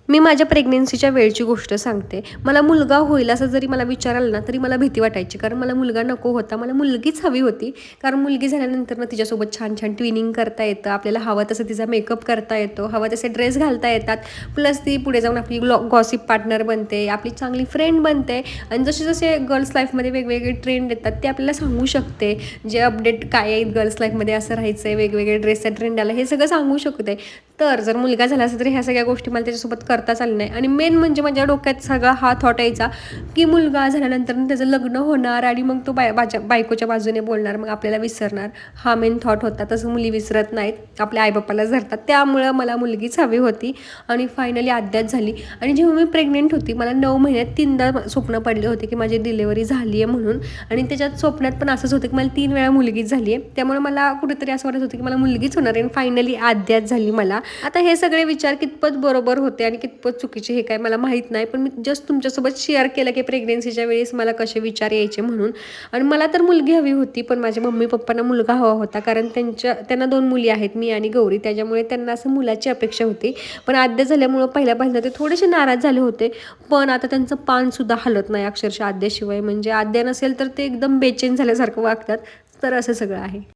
मी माझ्या प्रेग्नेन्सीच्या वेळची गोष्ट सांगते. मला मुलगा होईल असं जरी मला विचार ना, तरी मला भीती वाटायची. कारण मला मुलगा नको होता. मला मुलगीच हवी होती. कारण मुलगी झाल्यानंतर ना तिच्यासोबत छान-छान ट्विनिंग करता येतं. आपल्याला हवा तसं तिचा मेकअप करता येतो. हवा तसे ड्रेस घालता येतात. प्लस ती पुढे जाऊन आपली गॉसिप पार्टनर बनते. आपली चांगली फ्रेंड बनते. आणि जसे-जसे गर्ल्स लाईफमध्ये वेगवेगळे ट्रेंड येतात ते आपल्याला सांगू शकते. जे अपडेट काय आहे गर्ल्स लाईफमध्ये असं राहायचं आहे, वेगवेगळे ड्रेसचा ट्रेंड आला, हे सगळं सांगू शकते. तर जर मुलगा झाला असेल तर ह्या सगळ्या गोष्टी मला त्याच्यासोबत करताच आल्या नाही. आणि मेन म्हणजे माझ्या डोक्यात सगळा हा थॉट यायचा की मुलगा झाल्यानंतर त्याचं लग्न होणार आणि मग तो बायकोच्या बाजूने बोलणार, मग आपल्याला विसरणार. हा मेन थॉट होता. तसं मुली विसरत नाहीत, आपल्या आईबापाला धरतात. त्यामुळं मला मुलगीच हवी होती आणि फायनली अद्याप झाली. आणि जेव्हा मी प्रेग्नेंट होती मला 9 महिन्यात 3दा स्वप्न पडले होते की माझी डिलेव्हरी झाली आहे म्हणून. आणि त्याच्यात स्वप्नात पण असंच होतं की मला 3 वेळा मुलगीच झाली आहे. त्यामुळे मला कुठेतरी असं वाटत होतं की मला मुलगीच होणार आहे आणि फायनली अद्याप झाली मला. आता हे सगळे विचार कितपत बरोबर होते आणि कितपत चुकीचे हे काय मला माहीत नाही. पण मी जस्ट तुमच्यासोबत शेअर केलं की प्रेग्नेन्सीच्या वेळेस मला कसे विचार यायचे म्हणून. आणि मला तर मुलगी हवी होती, पण माझ्या मम्मी पप्पांना मुलगा हवा होता. कारण त्यांना 2 मुली आहेत, मी आणि गौरी. त्याच्यामुळे त्यांना असं मुलाची अपेक्षा होती. पण आद्य झाल्यामुळं पहिल्या ते थोडेसे नाराज झाले होते. पण आता त्यांचं पानसुद्धा हलत नाही अक्षरशः आद्याशिवाय. म्हणजे आद्या नसेल तर ते एकदम बेचैन झाल्यासारखं वागतात. तर असं सगळं आहे.